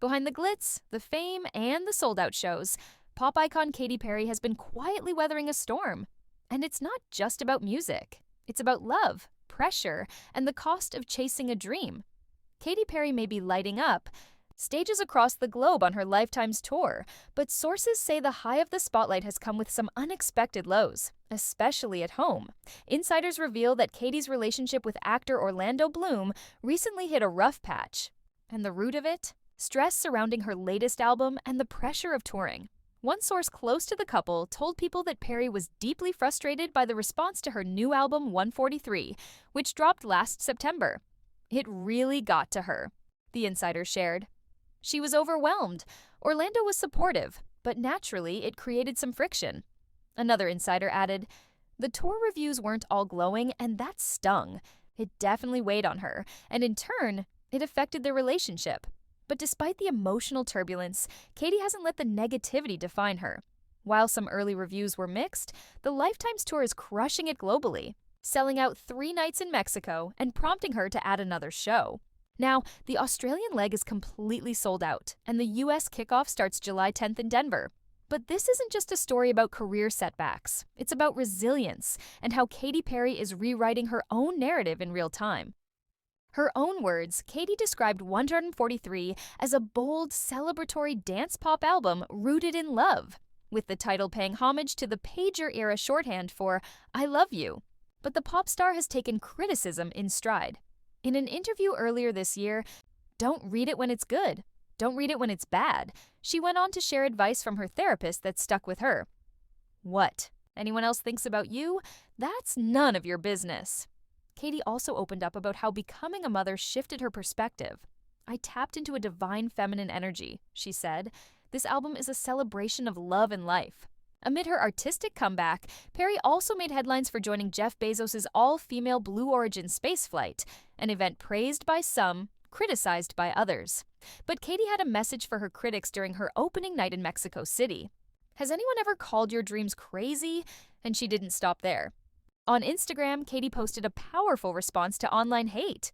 Behind the glitz, the fame, and the sold-out shows, pop icon Katy Perry has been quietly weathering a storm. And it's not just about music. It's about love, pressure, and the cost of chasing a dream. Katy Perry may be lighting up stages across the globe on her Lifetime's tour, but sources say the high of the spotlight has come with some unexpected lows, especially at home. Insiders reveal that Katy's relationship with actor Orlando Bloom recently hit a rough patch. And the root of it? Stress surrounding her latest album and the pressure of touring. One source close to the couple told People that Perry was deeply frustrated by the response to her new album 143, which dropped last September. It really got to her, the insider shared. She was overwhelmed. Orlando was supportive, but naturally it created some friction. Another insider added, the tour reviews weren't all glowing, and that stung. It definitely weighed on her, and in turn, it affected their relationship. But despite the emotional turbulence, Katy hasn't let the negativity define her. While some early reviews were mixed, the Lifetime's tour is crushing it globally, selling out 3 nights in Mexico and prompting her to add another show. Now, the Australian leg is completely sold out, and the US kickoff starts July 10th in Denver. But this isn't just a story about career setbacks. It's about resilience and how Katy Perry is rewriting her own narrative in real time. Her own words, Katy described 143 as a bold, celebratory dance pop album rooted in love, with the title paying homage to the pager-era shorthand for I love you. But the pop star has taken criticism in stride. In an interview earlier this year, don't read it when it's good. Don't read it when it's bad. She went on to share advice from her therapist that stuck with her. What anyone else thinks about you? That's none of your business. Katy also opened up about how becoming a mother shifted her perspective. I tapped into a divine feminine energy, she said. This album is a celebration of love and life. Amid her artistic comeback, Perry also made headlines for joining Jeff Bezos' all-female Blue Origin spaceflight, an event praised by some, criticized by others. But Katy had a message for her critics during her opening night in Mexico City. Has anyone ever called your dreams crazy? And she didn't stop there. On Instagram, Katy posted a powerful response to online hate.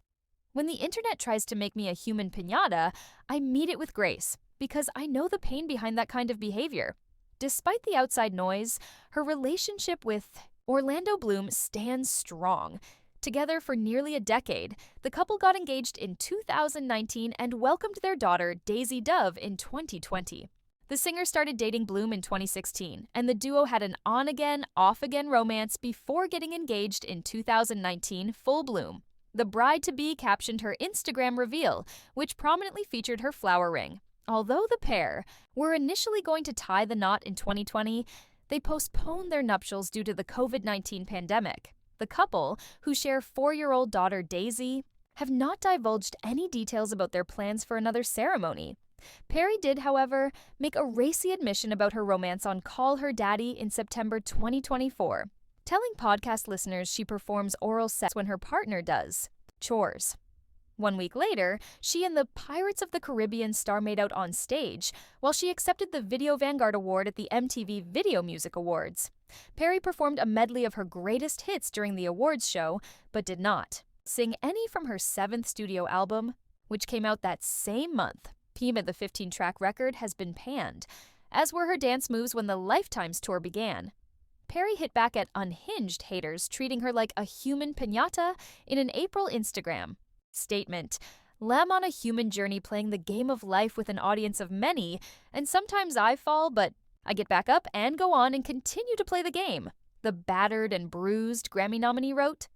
When the internet tries to make me a human piñata, I meet it with grace, because I know the pain behind that kind of behavior. Despite the outside noise, her relationship with Orlando Bloom stands strong. Together for nearly a decade, the couple got engaged in 2019 and welcomed their daughter, Daisy Dove, in 2020. The singer started dating Bloom in 2016, and the duo had an on-again, off-again romance before getting engaged in 2019 full bloom. The bride-to-be captioned her Instagram reveal, which prominently featured her flower ring. Although the pair were initially going to tie the knot in 2020, they postponed their nuptials due to the COVID-19 pandemic. The couple, who share 4-year-old daughter Daisy, have not divulged any details about their plans for another ceremony. Perry did, however, make a racy admission about her romance on Call Her Daddy in September 2024, telling podcast listeners she performs oral sex when her partner does chores. 1 week later, she and the Pirates of the Caribbean star made out on stage, while she accepted the Video Vanguard Award at the MTV Video Music Awards. Perry performed a medley of her greatest hits during the awards show, but did not sing any from her 7th studio album, which came out that same month. Pima, the 15-track record, has been panned, as were her dance moves when the Lifetime's tour began. Perry hit back at unhinged haters treating her like a human piñata in an April Instagram statement. I'm on a human journey playing the game of life with an audience of many, and sometimes I fall, but I get back up and go on and continue to play the game, the battered and bruised Grammy nominee wrote.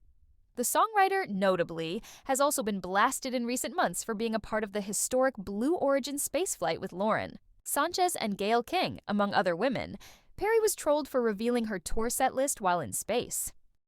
The songwriter, notably, has also been blasted in recent months for being a part of the historic Blue Origin spaceflight with Lauren Sanchez and Gayle King, among other women. Perry was trolled for revealing her tour set list while in space.